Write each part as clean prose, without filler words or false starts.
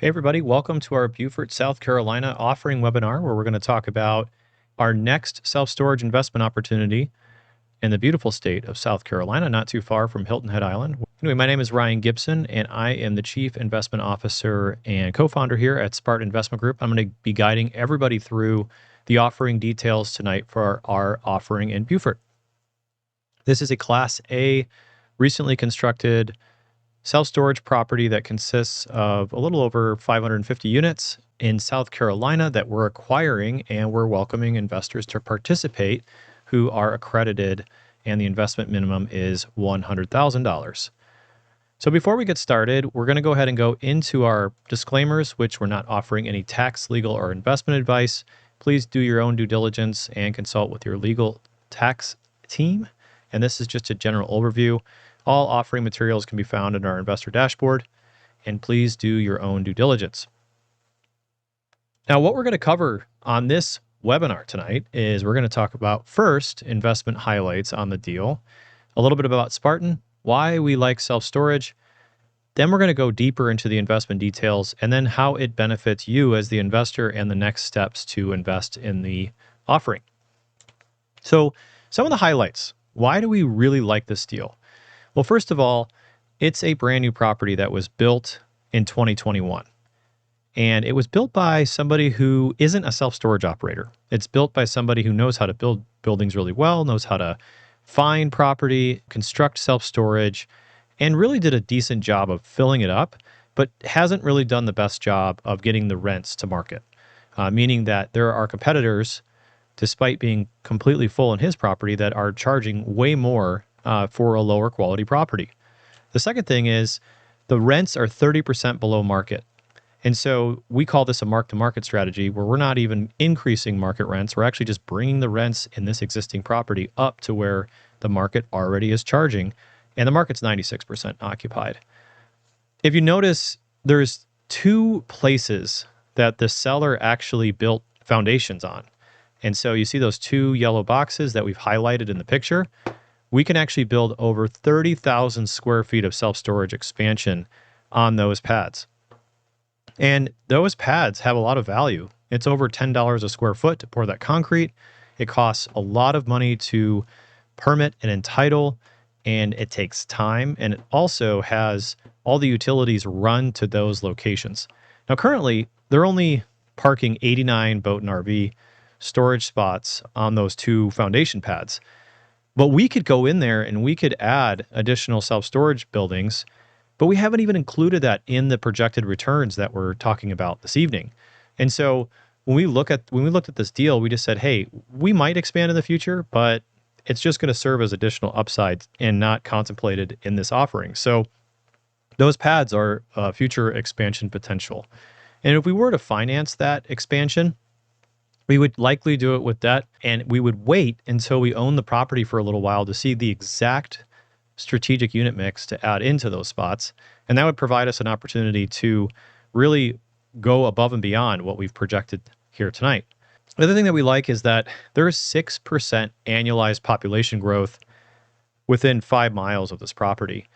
Hey everybody, welcome to our Beaufort, South Carolina offering webinar where we're going to talk about our next self-storage investment opportunity in the beautiful state of South Carolina, not too far from Hilton Head Island. Anyway, my name is Ryan Gibson and I am the Chief Investment Officer and co-founder here at Spartan Investment Group. I'm going to be guiding everybody through the offering details tonight for our offering in Beaufort. This is a Class A, recently constructed self-storage property that consists of a little over 550 units in South Carolina that we're acquiring, and we're welcoming investors to participate who are accredited, and the investment minimum is $100,000. So before we get started, we're going to go ahead and go into our disclaimers, which we're not offering any tax, legal, or investment advice. Please do your own due diligence and consult with your legal tax team. And this is just a general overview. All offering materials can be found in our investor dashboard, and please do your own due diligence. Now, what we're going to cover on this webinar tonight is we're going to talk about first investment highlights on the deal, a little bit about Spartan, why we like self-storage. Then we're going to go deeper into the investment details and then how it benefits you as the investor and the next steps to invest in the offering. So some of the highlights. Why do we really like this deal? Well, first of all, it's a brand new property that was built in 2021. And it was built by somebody who isn't a self-storage operator. It's built by somebody who knows how to build buildings really well, knows how to find property, construct self-storage, and really did a decent job of filling it up, but hasn't really done the best job of getting the rents to market, meaning that there are competitors, despite being completely full in his property, that are charging way more for a lower quality property. The second thing is the rents are 30% below market. And so we call this a mark-to-market strategy where we're not even increasing market rents. We're actually just bringing the rents in this existing property up to where the market already is charging. And the market's 96% occupied. If you notice, there's two places that the seller actually built foundations on. And so you see those two yellow boxes that we've highlighted in the picture. We can actually build over 30,000 square feet of self-storage expansion on those pads. And those pads have a lot of value. It's over $10 a square foot to pour that concrete. It costs a lot of money to permit and entitle, and it takes time. And it also has all the utilities run to those locations. Now, currently, they're only parking 89 boat and RV storage spots on those two foundation pads. But we could go in there and we could add additional self-storage buildings, but we haven't even included that in the projected returns that we're talking about this evening. And so when we looked at this deal, we just said, hey, we might expand in the future, but it's just going to serve as additional upside and not contemplated in this offering. So those pads are future expansion potential. And if we were to finance that expansion, we would likely do it with debt, and we would wait until we own the property for a little while to see the exact strategic unit mix to add into those spots. And that would provide us an opportunity to really go above and beyond what we've projected here tonight. The other thing that we like is that there is 6% annualized population growth within 5 miles of this property.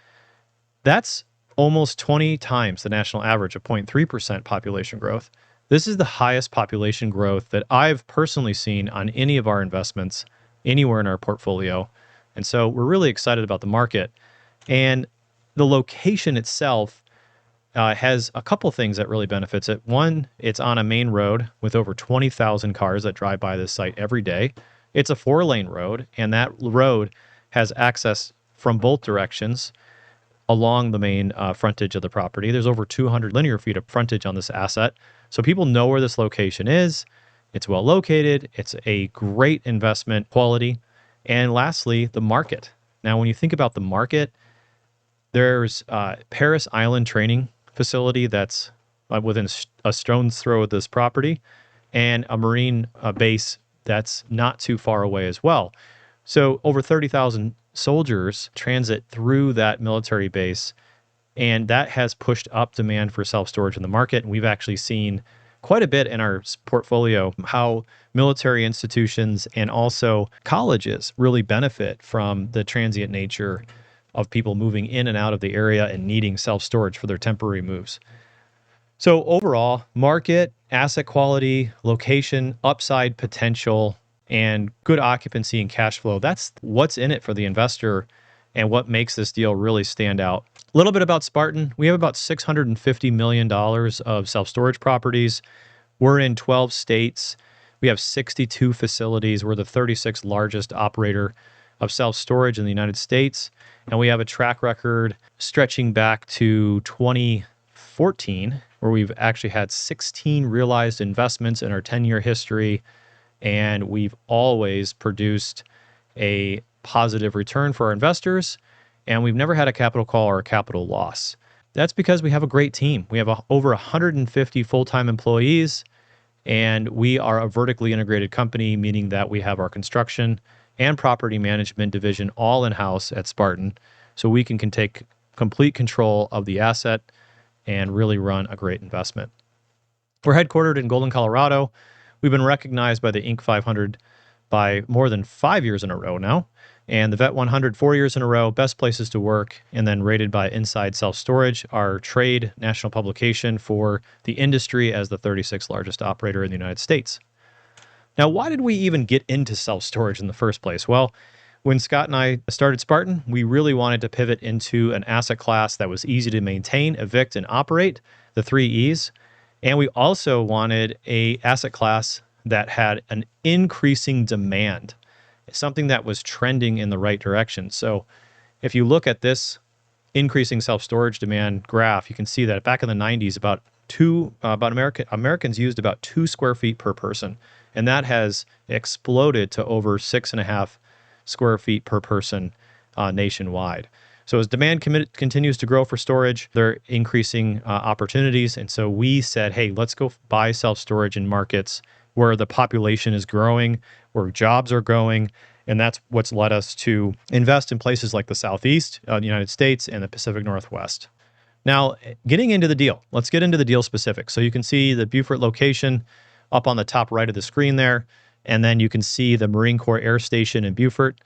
That's almost 20 times the national average of 0.3% population growth. This is the highest population growth that I've personally seen on any of our investments anywhere in our portfolio. And so we're really excited about the market. And the location itself has a couple things that really benefits it. One, it's on a main road with over 20,000 cars that drive by this site every day. It's a 4-lane road, and that road has access from both directions along the main frontage of the property. There's over 200 linear feet of frontage on this asset. So people know where this location is. It's well located. It's a great investment quality. And lastly, the market. Now, when you think about the market, there's Parris Island training facility that's within a stone's throw of this property, and a Marine base that's not too far away as well. So over 30,000 soldiers transit through that military base, and that has pushed up demand for self-storage in the market. And we've actually seen quite a bit in our portfolio how military institutions and also colleges really benefit from the transient nature of people moving in and out of the area and needing self-storage for their temporary moves. So overall, market, asset quality, location, upside potential, and good occupancy and cash flow. That's what's in it for the investor and what makes this deal really stand out. A little bit about Spartan. We have about $650 million of self-storage properties. We're in 12 states. We have 62 facilities. We're the 36th largest operator of self-storage in the United States. And we have a track record stretching back to 2014, where we've actually had 16 realized investments in our 10-year history. And we've always produced a positive return for our investors. And we've never had a capital call or a capital loss. That's because we have a great team. We have over 150 full-time employees, and we are a vertically integrated company, meaning that we have our construction and property management division all in-house at Spartan, so we can take complete control of the asset and really run a great investment. We're headquartered in Golden, Colorado. We've been recognized by the Inc. 500 by more than 5 years in a row now, and the Vet 100 4 years in a row, best places to work, and then rated by Inside Self Storage, our trade national publication for the industry, as the 36th largest operator in the United States. Now, why did we even get into self-storage in the first place? Well, when Scott and I started Spartan, we really wanted to pivot into an asset class that was easy to maintain, evict, and operate, the 3 E's. And we also wanted an asset class that had an increasing demand, something that was trending in the right direction. So if you look at this increasing self-storage demand graph, you can see that back in the 90s, Americans used about 2 square feet per person. And that has exploded to over 6.5 square feet per person nationwide. So as demand continues to grow for storage, there are increasing opportunities. And so we said, hey, let's go buy self-storage in markets where the population is growing, where jobs are growing. And that's what's led us to invest in places like the Southeast, the United States, and the Pacific Northwest. Now, getting into the deal, let's get into the deal specifics. So you can see the Beaufort location up on the top right of the screen there. And then you can see the Marine Corps Air Station in Beaufort,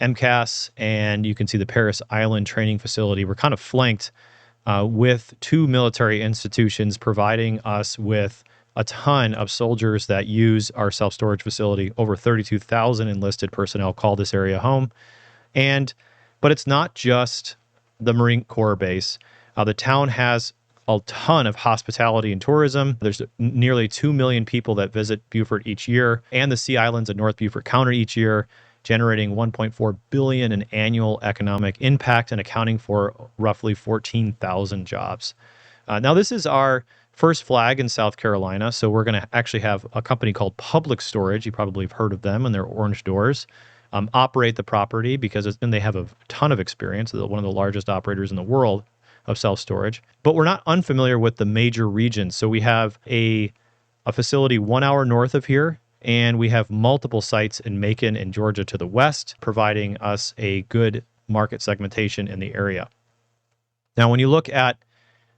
MCAS, and you can see the Parris Island Training Facility. We're kind of flanked with 2 military institutions providing us with a ton of soldiers that use our self-storage facility. Over 32,000 enlisted personnel call this area home. But it's not just the Marine Corps base. The town has a ton of hospitality and tourism. There's nearly 2 million people that visit Beaufort each year, and the Sea Islands at North Beaufort County each year, generating $1.4 billion in annual economic impact and accounting for roughly 14,000 jobs. Now, this is our first flag in South Carolina, so we're going to actually have a company called Public Storage. You probably have heard of them and their orange doors. Operate the property because they have a ton of experience. They're one of the largest operators in the world of self-storage. But we're not unfamiliar with the major regions. So we have a facility 1 hour north of here, and we have multiple sites in Macon and Georgia to the west, providing us a good market segmentation in the area. Now, when you look at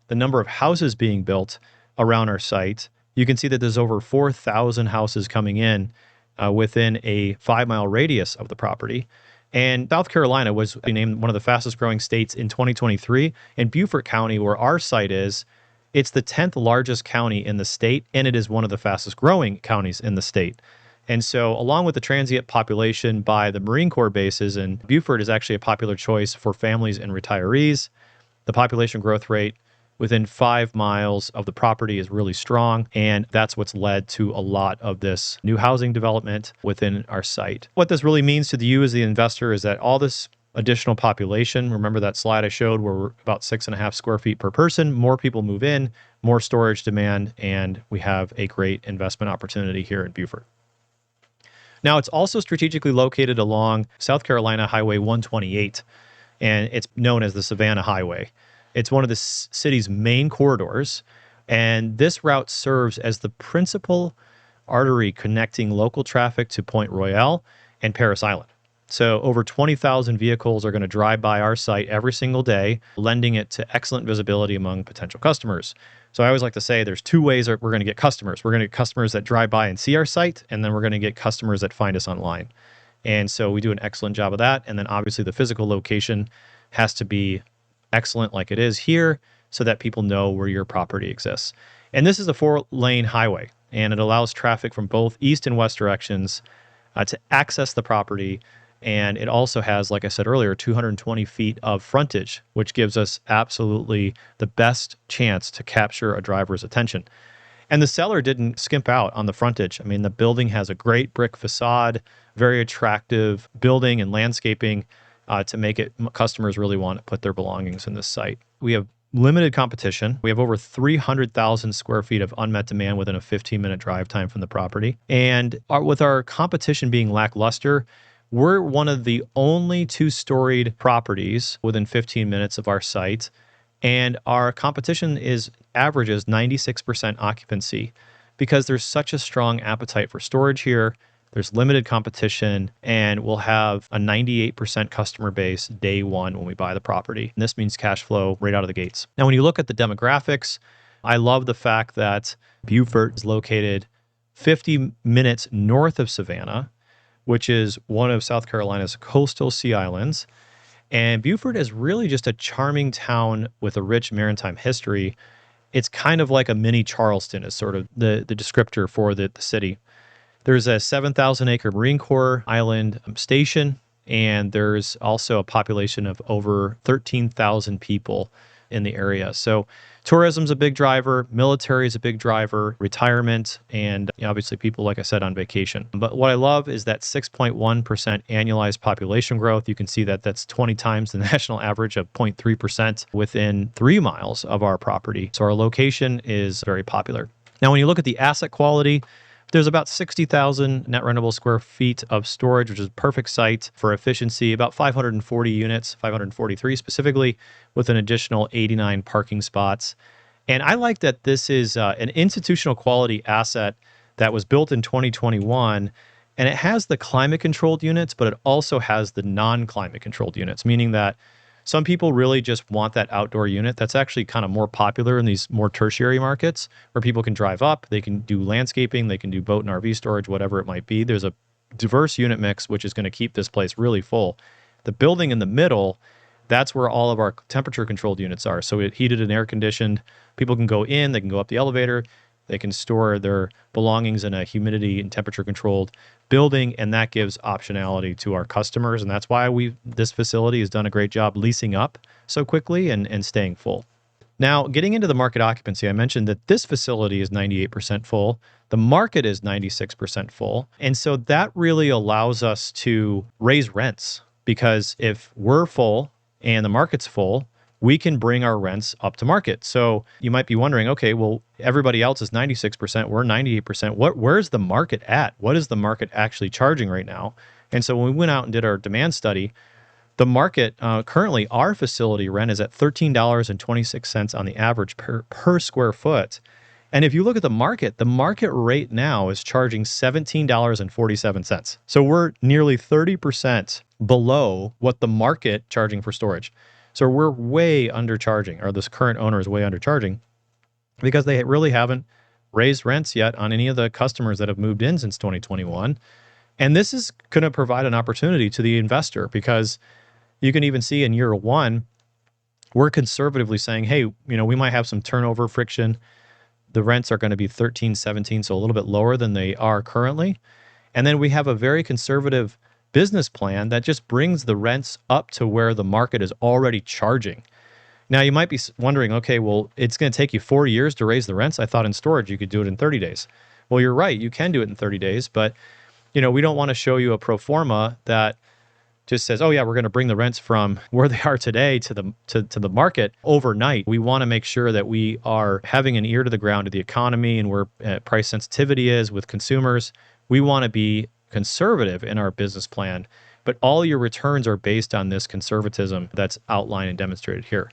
the number of houses being built around our site, you can see that there's over 4,000 houses coming in within a 5-mile radius of the property. And South Carolina was named one of the fastest growing states in 2023. And Beaufort County, where our site is, it's the 10th largest county in the state, and it is one of the fastest growing counties in the state. And so along with the transient population by the Marine Corps bases, and Beaufort is actually a popular choice for families and retirees, the population growth rate within 5 miles of the property is really strong, and that's what's led to a lot of this new housing development within our site. What this really means to you as the investor is that all this additional population, remember that slide I showed where we're about 6.5 square feet per person, more people move in, more storage demand, and we have a great investment opportunity here in Beaufort. Now, it's also strategically located along South Carolina Highway 128, and it's known as the Savannah Highway. It's one of the city's main corridors, and this route serves as the principal artery connecting local traffic to Point Royale and Parris Island. So over 20,000 vehicles are going to drive by our site every single day, lending it to excellent visibility among potential customers. So I always like to say there's 2 ways that we're going to get customers. We're going to get customers that drive by and see our site, and then we're going to get customers that find us online. And so we do an excellent job of that. And then obviously the physical location has to be excellent like it is here so that people know where your property exists. And this is a 4-lane highway, and it allows traffic from both east and west directions to access the property. And it also has, like I said earlier, 220 feet of frontage, which gives us absolutely the best chance to capture a driver's attention. And the seller didn't skimp out on the frontage. I mean, the building has a great brick facade, very attractive building and landscaping to make it customers really want to put their belongings in this site. We have limited competition. We have over 300,000 square feet of unmet demand within a 15-minute drive time from the property. And with our competition being lackluster, we're one of the only 2-storied properties within 15 minutes of our site. And our competition averages 96% occupancy because there's such a strong appetite for storage here. There's limited competition, and we'll have a 98% customer base day one when we buy the property. And this means cash flow right out of the gates. Now, when you look at the demographics, I love the fact that Beaufort is located 50 minutes north of Savannah, which is one of South Carolina's coastal sea islands. And Beaufort is really just a charming town with a rich maritime history. It's kind of like a mini Charleston is sort of the descriptor for the city. There's a 7,000-acre Marine Corps island station, and there's also a population of over 13,000 people in the area. So tourism's a big driver, military is a big driver, retirement, and obviously people, like I said, on vacation. But what I love is that 6.1% annualized population growth. You can see that that's 20 times the national average of 0.3% within 3 miles of our property. So our location is very popular. Now, when you look at the asset quality, there's about 60,000 net rentable square feet of storage, which is a perfect site for efficiency, about 540 units, 543 specifically, with an additional 89 parking spots. And I like that this is an institutional quality asset that was built in 2021, and it has the climate controlled units, but it also has the non-climate controlled units, meaning that some people really just want that outdoor unit. That's actually kind of more popular in these more tertiary markets where people can drive up, they can do landscaping, they can do boat and RV storage, whatever it might be. There's a diverse unit mix, which is going to keep this place really full. The building in the middle, that's where all of our temperature controlled units are. So it's heated and air conditioned. People can go in, they can go up the elevator, they can store their belongings in a humidity and temperature controlled building, and that gives optionality to our customers. And that's why this facility has done a great job leasing up so quickly and staying full. Now, getting into the market occupancy, I mentioned that this facility is 98% full. The market is 96% full. And so that really allows us to raise rents, because if we're full and the market's full, we can bring our rents up to market. So you might be wondering, okay, well, everybody else is 96%, we're 98%. Where's the market at? What is the market actually charging right now? And so when we went out and did our demand study, the market, currently our facility rent is at $13.26 on the average per square foot. And if you look at the market rate now is charging $17.47. So we're nearly 30% below what the market charging for storage. So we're way undercharging, or this current owner is way undercharging, because they really haven't raised rents yet on any of the customers that have moved in since 2021. And this is going to provide an opportunity to the investor, because you can even see in year one, we're conservatively saying, hey, we might have some turnover friction. The rents are going to be 13, 17, so a little bit lower than they are currently. And then we have a very conservative business plan that just brings the rents up to where the market is already charging. Now, you might be wondering, okay, well, it's going to take you 4 years to raise the rents. I thought in storage you could do it in 30 days. Well, you're right. You can do it in 30 days, but we don't want to show you a pro forma that just says, oh yeah, we're going to bring the rents from where they are today to the market overnight. We want to make sure that we are having an ear to the ground to the economy and where price sensitivity is with consumers. We want to be conservative in our business plan, but all your returns are based on this conservatism that's outlined and demonstrated here.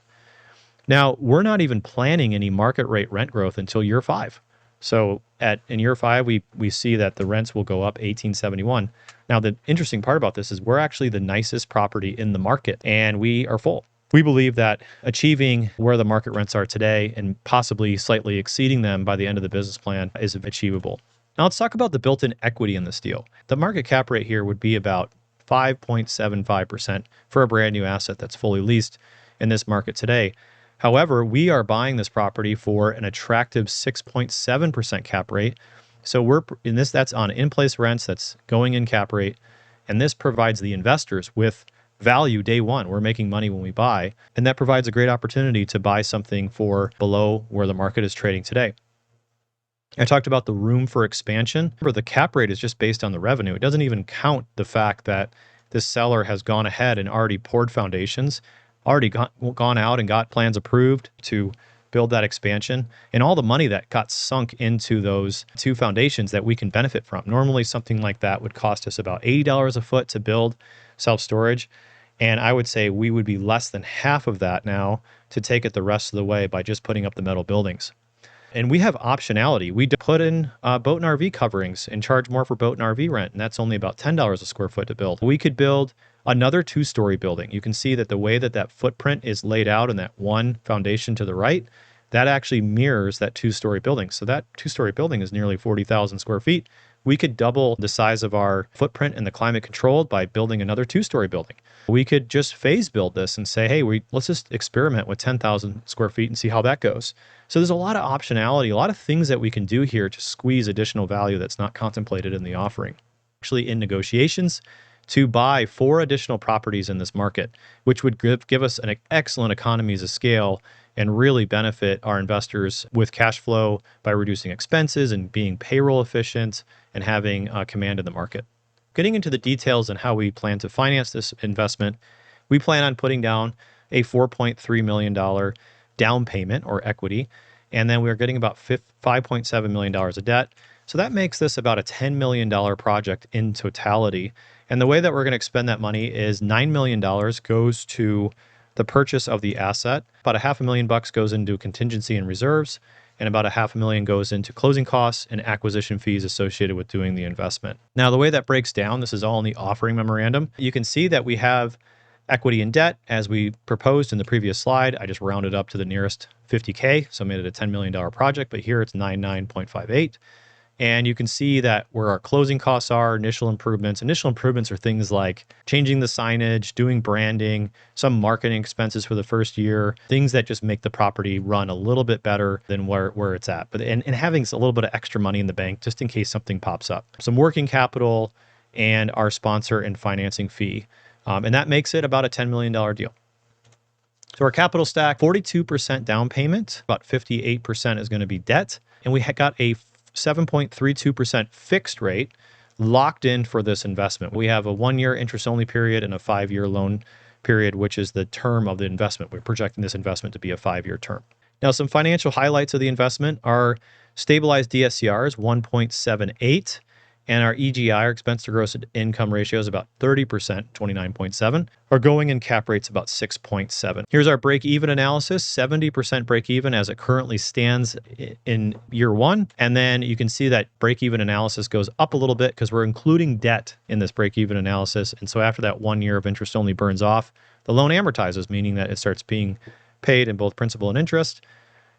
Now, we're not even planning any market rate rent growth until year 5. So in year 5, we see that the rents will go up $18.71. Now, the interesting part about this is we're actually the nicest property in the market, and we are full. We believe that achieving where the market rents are today and possibly slightly exceeding them by the end of the business plan is achievable. Now, let's talk about the built-in equity in this deal. The market cap rate here would be about 5.75% for a brand new asset that's fully leased in this market today. However, we are buying this property for an attractive 6.7% cap rate. So we're in this, that's on in-place rents, that's going in cap rate. And this provides the investors with value day one. We're making money when we buy. And that provides a great opportunity to buy something for below where the market is trading today. I talked about the room for expansion. Remember, the cap rate is just based on the revenue. It doesn't even count the fact that this seller has gone ahead and already poured foundations, already gone out and got plans approved to build that expansion, and all the money that got sunk into those two foundations that we can benefit from. Normally, something like that would cost us about $80 a foot to build self-storage. And I would say we would be less than half of that now to take it the rest of the way by just putting up the metal buildings. And we have optionality. We put in boat and RV coverings and charge more for boat and RV rent, and that's only about $10 a square foot to build. We could build another two-story building. You can see that the way that that footprint is laid out in that one foundation to the right, that actually mirrors that two-story building. So that two-story building is nearly 40,000 square feet. We could double the size of our footprint and the climate controlled by building another two-story building. We could just phase build this and say, hey, let's just experiment with 10,000 square feet and see how that goes. So there's a lot of optionality, a lot of things that we can do here to squeeze additional value that's not contemplated in the offering. Actually in negotiations to buy 4 additional properties in this market, which would give us an excellent economies of scale and really benefit our investors with cash flow by reducing expenses and being payroll efficient and having command in the market. Getting into the details on how we plan to finance this investment, we plan on putting down a $4.3 million down payment or equity, and then we're getting about $5.7 million of debt. So that makes this about a $10 million project in totality. And the way that we're going to expend that money is $9 million goes to the purchase of the asset. About $500,000 goes into contingency and reserves, and about $500,000 goes into closing costs and acquisition fees associated with doing the investment. Now, the way that breaks down, this is all in the offering memorandum. You can see that we have equity and debt as we proposed in the previous slide. I just rounded up to the nearest 50K, so I made it a $10 million project, but here it's 99.58. And you can see that where our closing costs are, initial improvements. Initial improvements are things like changing the signage, doing branding, some marketing expenses for the first year, things that just make the property run a little bit better than where it's at. But and having a little bit of extra money in the bank just in case something pops up. Some working capital and our sponsor and financing fee. And that makes it about a $10 million deal. So our capital stack, 42% down payment, about 58% is going to be debt. And we got a 7.32% fixed rate locked in for this investment. We have a 1-year interest-only period and a 5-year loan period, which is the term of the investment. We're projecting this investment to be a 5-year term. Now, some financial highlights of the investment are stabilized DSCR is 1.78, and our EGI, our expense to gross income ratio, is about 30%, 29.7. Our going in cap rate's about 6.7. Here's our break-even analysis, 70% break-even as it currently stands in year 1. And then you can see that break-even analysis goes up a little bit because we're including debt in this break-even analysis. And so after that 1 year of interest only burns off, the loan amortizes, meaning that it starts being paid in both principal and interest.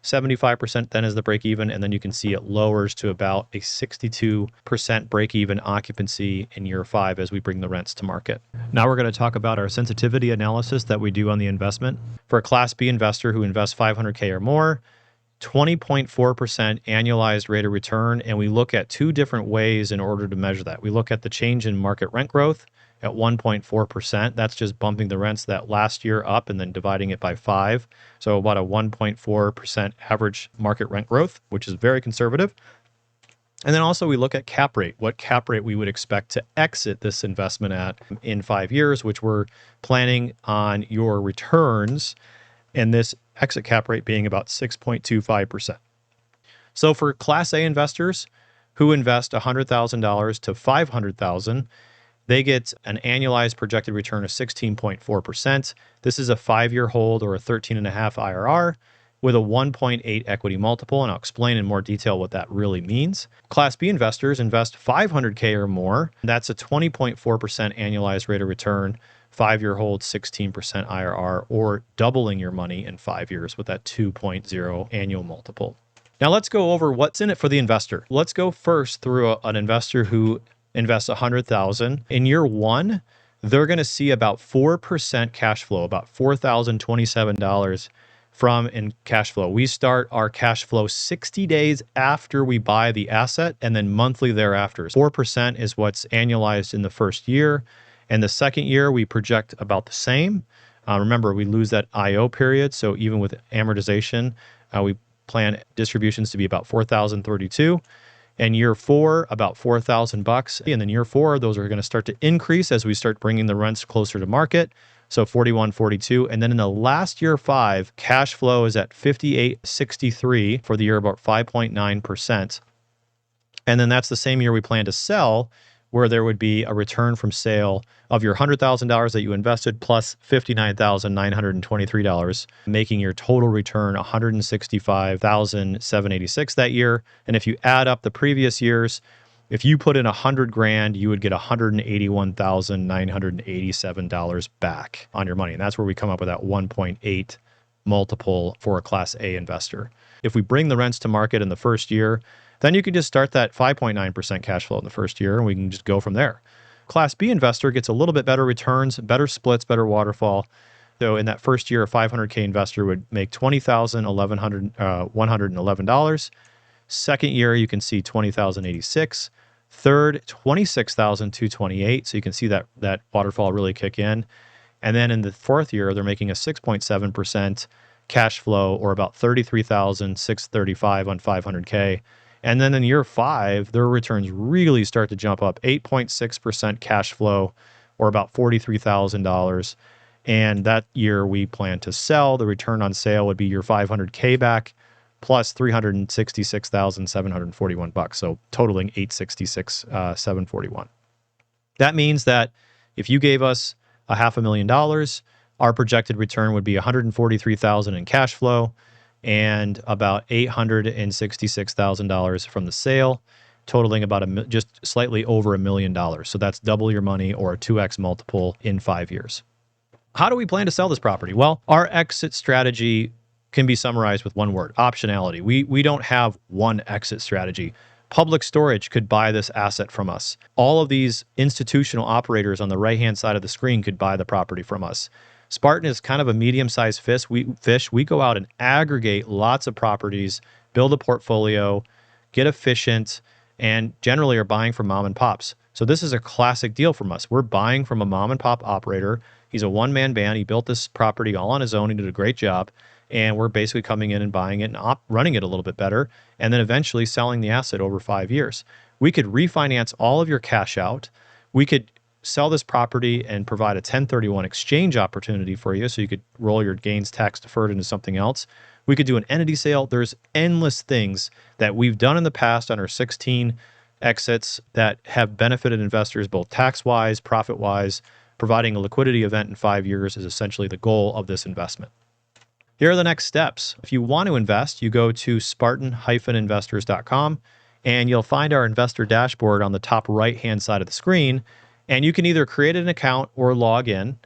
75% then is the break even, and then you can see it lowers to about a 62% break even occupancy in year 5 as we bring the rents to market. Now we're going to talk about our sensitivity analysis that we do on the investment. For a Class B investor who invests $500K or more, 20.4% annualized rate of return, and we look at 2 different ways in order to measure that. We look at the change in market rent growth at 1.4%. That's just bumping the rents that last year up and then dividing it by 5. So about a 1.4% average market rent growth, which is very conservative. And then also we look at cap rate, what cap rate we would expect to exit this investment at in 5 years, which we're planning on your returns and this exit cap rate being about 6.25%. So for Class A investors who invest $100,000 to $500,000, they get an annualized projected return of 16.4%. This is a 5-year hold or a 13.5 IRR with a 1.8 equity multiple, and I'll explain in more detail what that really means. Class B investors invest $500K or more. That's a 20.4% annualized rate of return, 5-year hold, 16% IRR, or doubling your money in 5 years with that 2.0 annual multiple. Now let's go over what's in it for the investor. Let's go first through an investor who invest $100,000. In year 1, they're going to see about 4% cash flow, about $4,027 from in cash flow. We start our cash flow 60 days after we buy the asset and then monthly thereafter. 4% is what's annualized in the first year. And the second year, we project about the same. Remember, we lose that IO period. So even with amortization, we plan distributions to be about $4,032. And year 4, about $4,000. And then year 4, those are going to start to increase as we start bringing the rents closer to market. So 41, 42. And then in the last year 5, cash flow is at 58.63 for the year, about 5.9%. And then that's the same year we plan to sell, where there would be a return from sale of your $100,000 that you invested plus $59,923, making your total return $165,786 that year. And if you add up the previous years, if you put in $100,000, you would get $181,987 back on your money. And that's where we come up with that 1.8 multiple for a Class A investor. If we bring the rents to market in the first year, then you can just start that 5.9% cash flow in the first year, and we can just go from there. Class B investor gets a little bit better returns, better splits, better waterfall. So in that first year, a $500K investor would make $20,111. Second year, you can see $20,086. Third, $26,228. So you can see that waterfall really kick in. And then in the fourth year, they're making a 6.7% cash flow, or about $33,635 on $500K. And then in year 5, their returns really start to jump up, 8.6% cash flow, or about $43,000. And that year we plan to sell. The return on sale would be your $500K back plus $366,741. So totaling $866,741. That means that if you gave us $500,000, our projected return would be $143,000 in cash flow and about $866,000 from the sale, totaling about just slightly over $1 million. So that's double your money, or a 2x multiple in 5 years. How do we plan to sell this property? Well, our exit strategy can be summarized with one word: optionality. We don't have one exit strategy. Public Storage could buy this asset from us. All of these institutional operators on the right-hand side of the screen could buy the property from us. Spartan is kind of a medium-sized fish. We go out and aggregate lots of properties, build a portfolio, get efficient, and generally are buying from mom and pops. So this is a classic deal from us. We're buying from a mom and pop operator. He's a one-man band. He built this property all on his own. He did a great job. And we're basically coming in and buying it and running it a little bit better, and then eventually selling the asset over 5 years. We could refinance all of your cash out. We could sell this property and provide a 1031 exchange opportunity for you, so you could roll your gains tax deferred into something else. We could do an entity sale. There's endless things that we've done in the past on our 16 exits that have benefited investors both tax-wise, profit-wise. Providing a liquidity event in 5 years is essentially the goal of this investment. Here are the next steps. If you want to invest, you go to Spartan-investors.com, and you'll find our investor dashboard on the top right-hand side of the screen. And you can either create an account or log in.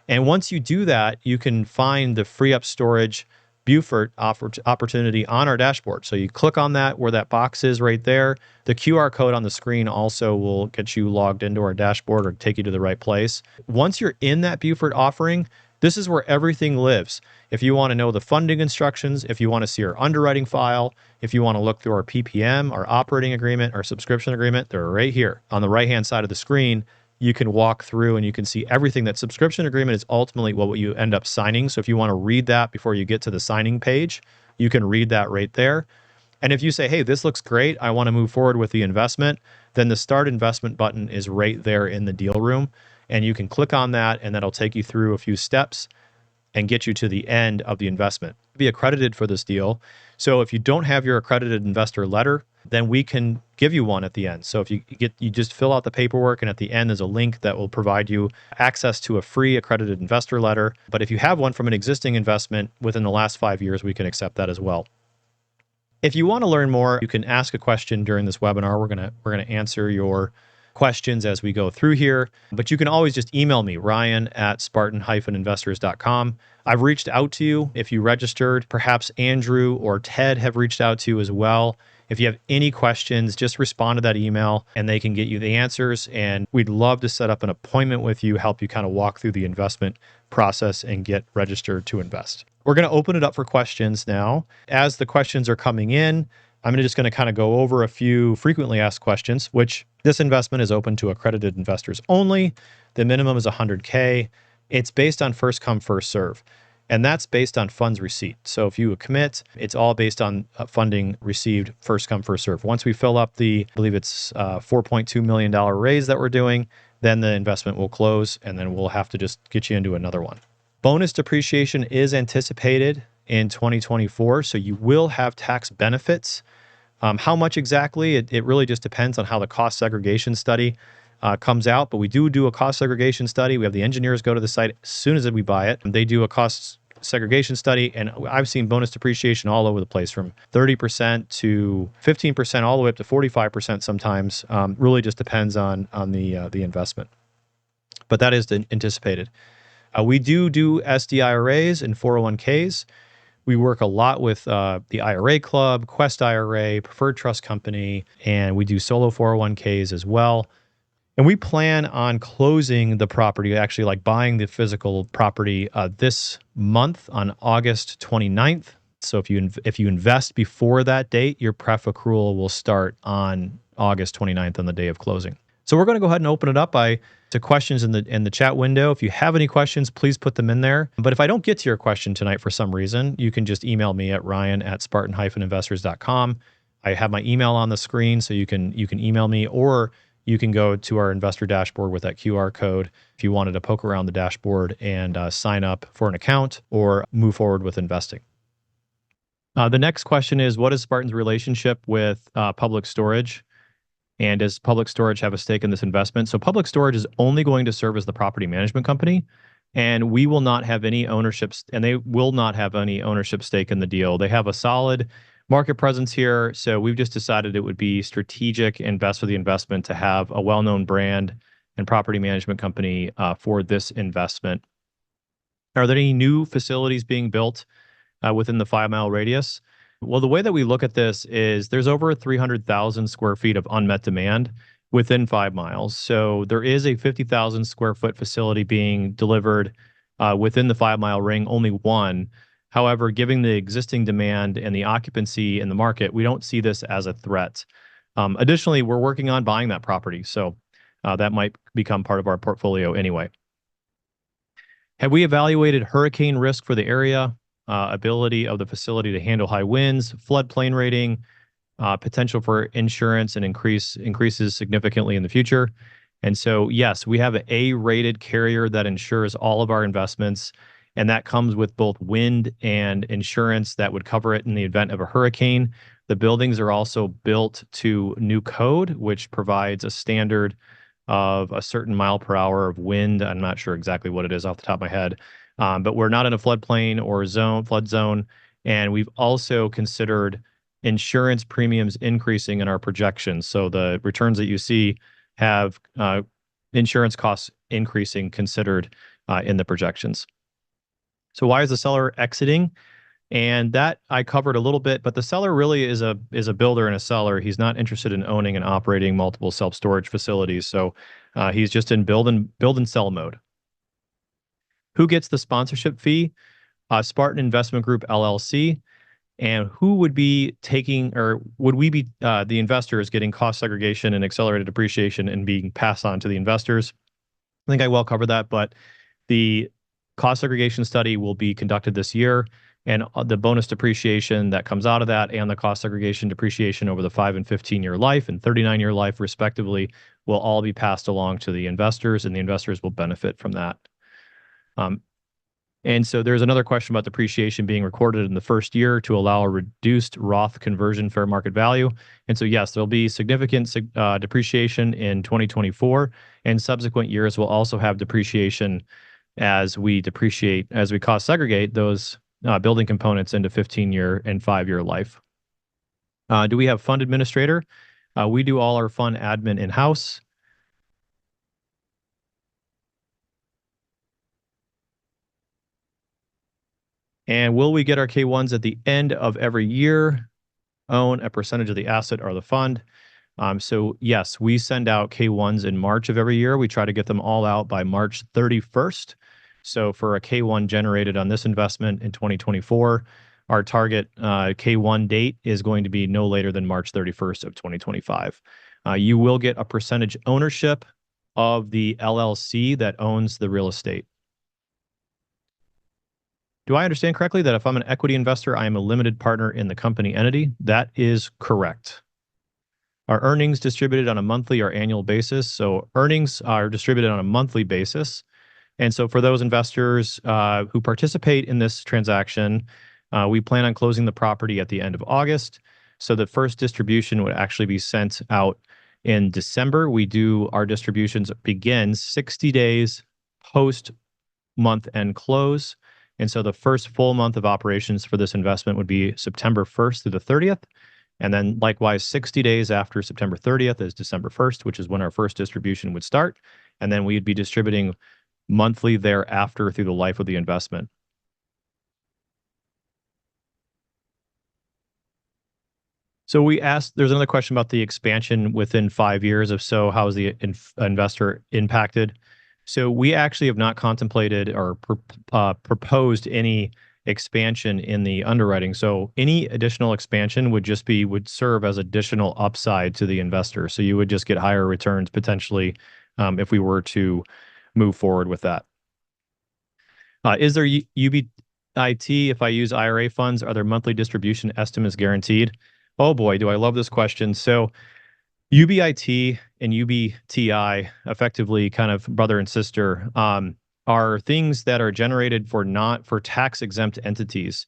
And once you do that, you can find the FreeUp Storage Beaufort opportunity on our dashboard. So you click on that where that box is right there. The QR code on the screen also will get you logged into our dashboard or take you to the right place. Once you're in that Beaufort offering, this is where everything lives. If you want to know the funding instructions, if you want to see our underwriting file, if you want to look through our PPM, our operating agreement, our subscription agreement, they're right here on the right-hand side of the screen. You can walk through and you can see everything. That subscription agreement is ultimately what you end up signing. So if you want to read that before you get to the signing page, you can read that right there. And if you say, hey, this looks great, I want to move forward with the investment, then the Start Investment button is right there in the deal room. And you can click on that, and that'll take you through a few steps and get you to the end of the investment. Be accredited for this deal. So if you don't have your accredited investor letter, then we can give you one at the end. So if you just fill out the paperwork, and at the end there's a link that will provide you access to a free accredited investor letter. But if you have one from an existing investment within the last 5 years, we can accept that as well. If you want to learn more, you can ask a question during this webinar. We're gonna answer your questions as we go through here, but you can always just email me, Ryan@Spartan-investors.com. I've reached out to you if you registered. Perhaps Andrew or Ted have reached out to you as well. If you have any questions, just respond to that email and they can get you the answers. And we'd love to set up an appointment with you, help you kind of walk through the investment process and get registered to invest. We're going to open it up for questions now. As the questions are coming in, I'm just going to kind of go over a few frequently asked questions, which this investment is open to accredited investors only. The minimum is 100K. It's based on first come, first serve. And that's based on funds receipt. So if you commit, it's all based on funding received first come, first serve. Once we fill up I believe it's $4.2 million raise that we're doing, then the investment will close and then we'll have to just get you into another one. Bonus depreciation is anticipated in 2024. So you will have tax benefits. How much exactly? It really just depends on how the cost segregation study comes out, but we do a cost segregation study. We have the engineers go to the site as soon as we buy it. They do a cost segregation study, and I've seen bonus depreciation all over the place from 30% to 15%, all the way up to 45% sometimes. Really just depends on the investment. But that is anticipated. We do SDIRAs and 401ks. We work a lot with the IRA Club, Quest IRA, Preferred Trust Company, and we do solo 401ks as well. And we plan on closing the property, actually like buying the physical property this month on August 29th. So if you invest before that date, your pref accrual will start on August 29th on the day of closing. So we're going to go ahead and open it up to questions in the chat window. If you have any questions, please put them in there. But if I don't get to your question tonight for some reason, you can just email me at ryan@spartan-investors.com. I have my email on the screen, so you can email me, or you can go to our investor dashboard with that QR code if you wanted to poke around the dashboard and sign up for an account or move forward with investing. The next question is, what is Spartan's relationship with Public Storage? And does Public Storage have a stake in this investment? So Public Storage is only going to serve as the property management company, and we will not have any ownership, and they will not have any ownership stake in the deal. They have a solid market presence here, so we've just decided it would be strategic and best for the investment to have a well-known brand and property management company for this investment. Are there any new facilities being built within the 5-mile radius? Well, the way that we look at this is there's over 300,000 square feet of unmet demand within 5 miles. So there is a 50,000 square foot facility being delivered within the 5-mile ring, only one. However, given the existing demand and the occupancy in the market, we don't see this as a threat. Additionally, we're working on buying that property, so that might become part of our portfolio anyway. Have we evaluated hurricane risk for the area, ability of the facility to handle high winds, floodplain rating, potential for insurance and increases significantly in the future? And so, yes, we have an A-rated carrier that insures all of our investments, and that comes with both wind and insurance that would cover it in the event of a hurricane. The buildings are also built to new code, which provides a standard of a certain mile per hour of wind. I'm not sure exactly what it is off the top of my head, but we're not in a floodplain or flood zone. And we've also considered insurance premiums increasing in our projections. So the returns that you see have insurance costs increasing considered in the projections. So why is the seller exiting? And that I covered a little bit, but the seller really is a builder and a seller. He's not interested in owning and operating multiple self-storage facilities. So he's just in build and sell mode. Who gets the sponsorship fee? Spartan Investment Group, LLC. And who would be taking, or would we be the investors getting cost segregation and accelerated depreciation and being passed on to the investors? I think I well covered that, but the cost segregation study will be conducted this year, and the bonus depreciation that comes out of that and the cost segregation depreciation over the 5 and 15-year life and 39-year life, respectively, will all be passed along to the investors, and the investors will benefit from that. And so there's another question about depreciation being recorded in the first year to allow a reduced Roth conversion fair market value. And so, yes, there'll be significant depreciation in 2024, and subsequent years will also have depreciation as we cost segregate those building components into 15-year and 5-year life. Do we have fund administrator? We do all our fund admin in-house. And will we get our K1s at the end of every year? own a percentage of the asset or the fund. So yes, we send out K1s in March of every year. We try to get them all out by March 31st. So for a K1 generated on this investment in 2024, our target K1 date is going to be no later than March 31st of 2025. You will get a percentage ownership of the LLC that owns the real estate. Do I understand correctly that if I'm an equity investor, I am a limited partner in the company entity? That is correct. Our earnings distributed on a monthly or annual basis. So earnings are distributed on a monthly basis. And so for those investors who participate in this transaction, we plan on closing the property at the end of August. So the first distribution would actually be sent out in December. Our distributions begin 60 days post month end close. And so the first full month of operations for this investment would be September 1st through the 30th. And then likewise, 60 days after September 30th is December 1st, which is when our first distribution would start. And then we'd be distributing monthly thereafter through the life of the investment. So there's another question about the expansion within 5 years. If so, how is the investor impacted? So we actually have not contemplated or proposed any expansion in the underwriting. So any additional expansion would serve as additional upside to the investor. So you would just get higher returns potentially if we were to move forward with that. Is there UBIT if I use IRA funds? Are there monthly distribution estimates guaranteed? Oh boy, do I love this question. So UBIT and UBTI, effectively kind of brother and sister, are things that are generated for tax exempt entities.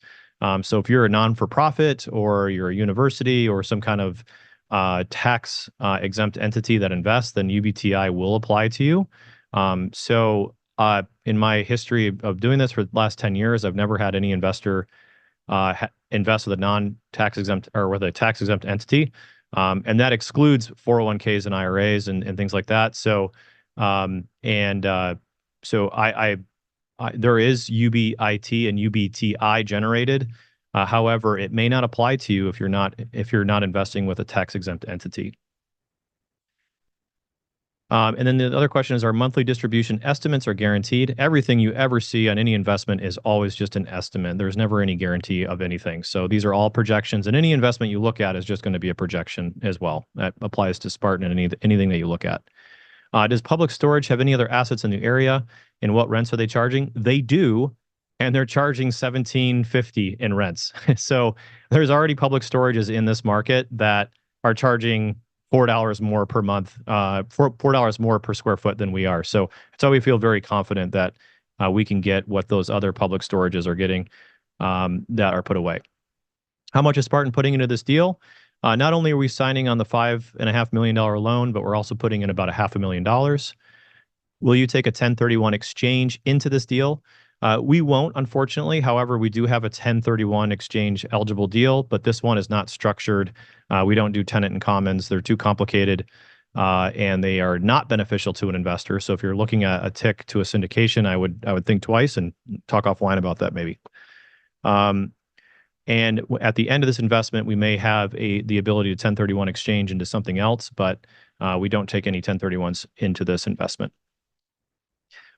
So if you're a non-for-profit or you're a university or some kind of tax exempt entity that invests, then UBTI will apply to you. In my history of doing this for the last 10 years, I've never had any investor invest with a non-tax exempt or with a tax exempt entity. And that excludes 401ks and IRAs and things like that. So, there is UBIT and UBTI generated. However, it may not apply to you if you're not investing with a tax exempt entity. And then the other question is, our monthly distribution estimates are guaranteed. Everything you ever see on any investment is always just an estimate. There's never any guarantee of anything. So these are all projections, and any investment you look at is just going to be a projection as well. That applies to Spartan and anything that you look at. Does Public Storage have any other assets in the area, and what rents are they charging? They do, and they're charging $17.50 in rents. So there's already Public Storages in this market that are charging $4 more per month, $4 more per square foot than we are. So it's why we feel very confident that we can get what those other public storages are getting that are put away. How much is Spartan putting into this deal? Not only are we signing on the $5.5 million loan, but we're also putting in about $500,000. Will you take a 1031 exchange into this deal? We won't, unfortunately. However, we do have a 1031 exchange eligible deal, but this one is not structured. We don't do tenant in commons. They're too complicated, and they are not beneficial to an investor. So if you're looking at a tick to a syndication, I would think twice and talk offline about that maybe. And at the end of this investment, we may have the ability to 1031 exchange into something else, but we don't take any 1031s into this investment.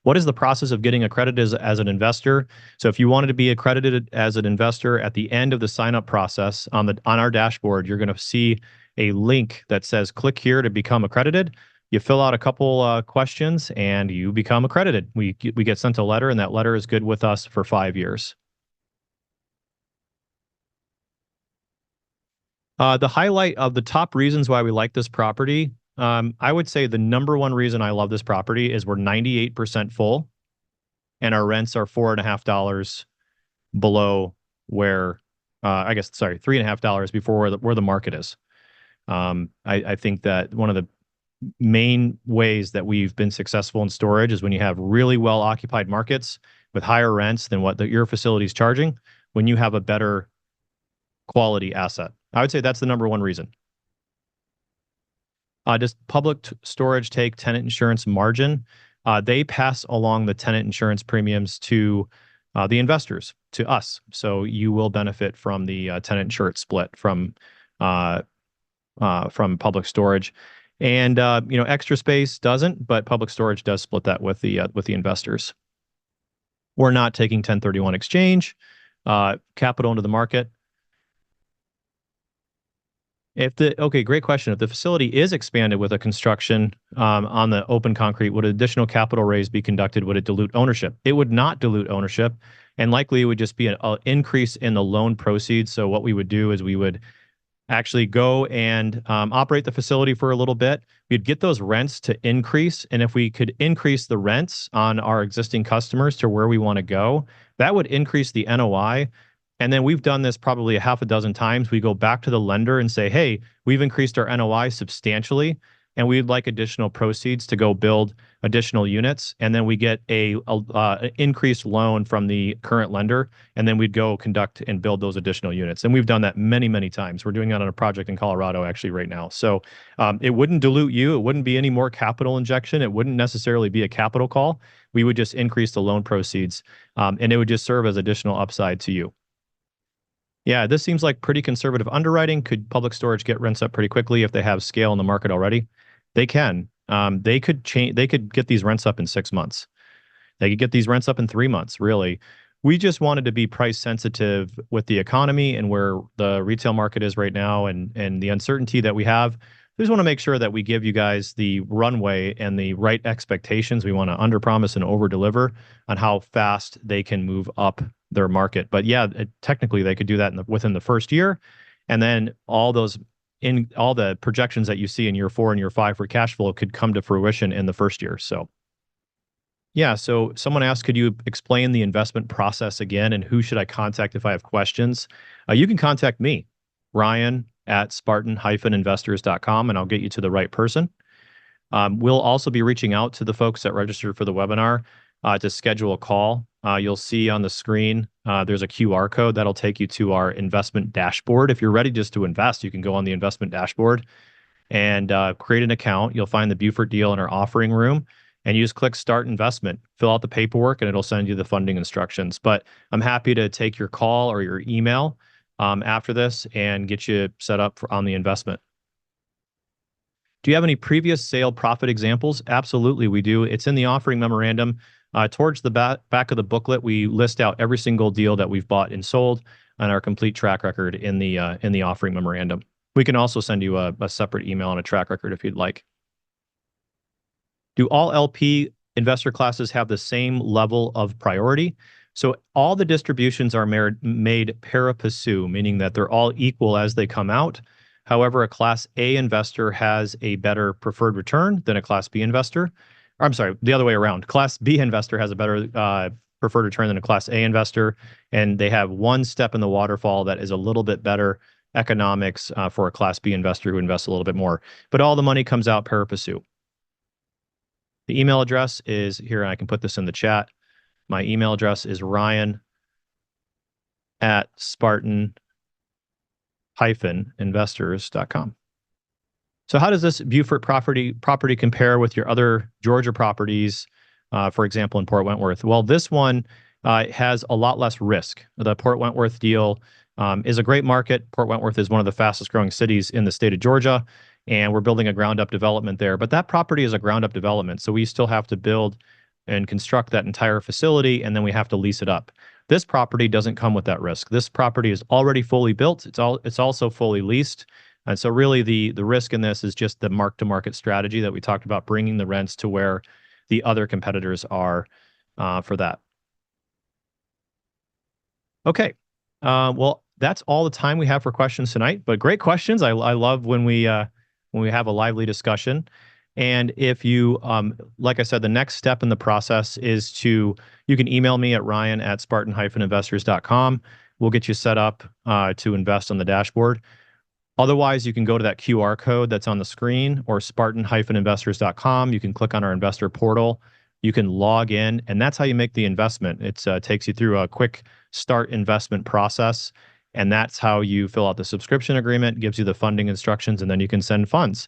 What is the process of getting accredited as an investor? So if you wanted to be accredited as an investor, at the end of the sign-up process on our dashboard, you're going to see a link that says click here to become accredited. You fill out a couple questions and you become accredited. We get sent a letter, and that letter is good with us for 5 years. The highlight of the top reasons why we like this property, I would say the number one reason I love this property is we're 98% full, and our rents are $4.50 below where, $3.50 before where the market is. I think that one of the main ways that we've been successful in storage is when you have really well occupied markets with higher rents than what your facility is charging, when you have a better quality asset. I would say that's the number one reason. Does Public Storage take tenant insurance margin? They pass along the tenant insurance premiums to the investors, to us. So you will benefit from the tenant insurance split from from public storage. And Extra Space doesn't, but public storage does split that with the investors. We're not taking 1031 exchange, capital into the market. Great question. If the facility is expanded with a construction on the open concrete, would additional capital raise be conducted? Would it dilute ownership? It would not dilute ownership, and likely it would just be an increase in the loan proceeds. So what we would do is we would actually go and operate the facility for a little bit. We'd get those rents to increase. And if we could increase the rents on our existing customers to where we want to go, that would increase the NOI. And then we've done this probably a half a dozen times. We go back to the lender and say, hey, we've increased our NOI substantially, and we'd like additional proceeds to go build additional units. And then we get an increased loan from the current lender, and then we'd go conduct and build those additional units. And we've done that many, many times. We're doing that on a project in Colorado actually right now. So it wouldn't dilute you. It wouldn't be any more capital injection. It wouldn't necessarily be a capital call. We would just increase the loan proceeds, and it would just serve as additional upside to you. Yeah, this seems like pretty conservative underwriting. Could public storage get rents up pretty quickly if they have scale in the market already? They can. They could change. They could get these rents up in 6 months. They could get these rents up in 3 months. Really, we just wanted to be price sensitive with the economy and where the retail market is right now, and the uncertainty that we have. We just want to make sure that we give you guys the runway and the right expectations. We want to underpromise and overdeliver on how fast they can move up their market. But yeah, technically they could do that within the first year, and then all the projections that you see in year 4 and year 5 for cash flow could come to fruition in the first year. So yeah, so someone asked, could you explain the investment process again, and who should I contact if I have questions? You can contact me, Ryan at Spartan-investors.com, and I'll get you to the right person. We'll also be reaching out to the folks that registered for the webinar to schedule a call. You'll see on the screen, there's a QR code that'll take you to our investment dashboard. If you're ready just to invest, you can go on the investment dashboard and create an account. You'll find the Beaufort deal in our offering room, and you just click Start Investment, fill out the paperwork, and it'll send you the funding instructions. But I'm happy to take your call or your email after this and get you set up on the investment. Do you have any previous sale profit examples? Absolutely, we do. It's in the offering memorandum. Towards the back of the booklet, we list out every single deal that we've bought and sold and our complete track record in the offering memorandum. We can also send you a separate email and a track record if you'd like. Do all LP investor classes have the same level of priority? So all the distributions are made pari passu, meaning that they're all equal as they come out. However, a Class A investor has a better preferred return than a Class B investor. I'm sorry, the other way around. Class B investor has a better preferred return than a Class A investor, and they have one step in the waterfall that is a little bit better economics for a Class B investor who invests a little bit more. But all the money comes out pari passu. The email address is here, and I can put this in the chat. My email address is ryan@Spartan-investors.com. So how does this Beaufort property compare with your other Georgia properties, for example, in Port Wentworth? Well, this one has a lot less risk. The Port Wentworth deal is a great market. Port Wentworth is one of the fastest growing cities in the state of Georgia, and we're building a ground-up development there. But that property is a ground-up development, so we still have to build and construct that entire facility, and then we have to lease it up. This property doesn't come with that risk. This property is already fully built. It's also fully leased. And so really the risk in this is just the mark-to-market strategy that we talked about, bringing the rents to where the other competitors are for that. Okay. Well, that's all the time we have for questions tonight, but great questions. I love when we have a lively discussion. And if you, like I said, the next step in the process is you can email me at ryan@Spartan-investors.com. We'll get you set up to invest on the dashboard. Otherwise, you can go to that QR code that's on the screen, or Spartan-investors.com. You can click on our investor portal. You can log in, and that's how you make the investment. It takes you through a quick start investment process, and that's how you fill out the subscription agreement, gives you the funding instructions, and then you can send funds.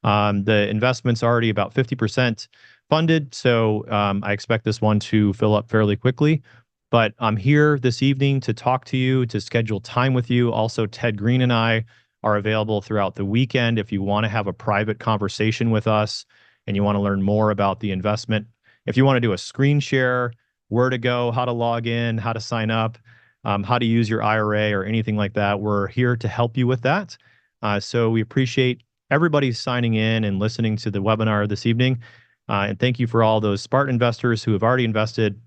The investment's already about 50% funded, so I expect this one to fill up fairly quickly. But I'm here this evening to talk to you, to schedule time with you. Also, Ted Green and I are available throughout the weekend if you want to have a private conversation with us and you want to learn more about the investment. If you want to do a screen share, where to go, how to log in, how to sign up, how to use your IRA or anything like that, we're here to help you with that. So we appreciate everybody signing in and listening to the webinar this evening. And thank you for all those Spartan investors who have already invested,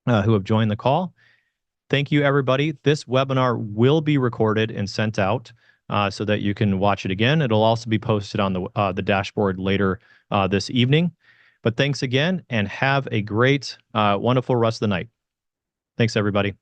who have joined the call. Thank you, everybody. This webinar will be recorded and sent out so that you can watch it again. It'll also be posted on the dashboard later this evening. But thanks again, and have a great, wonderful rest of the night. Thanks, everybody.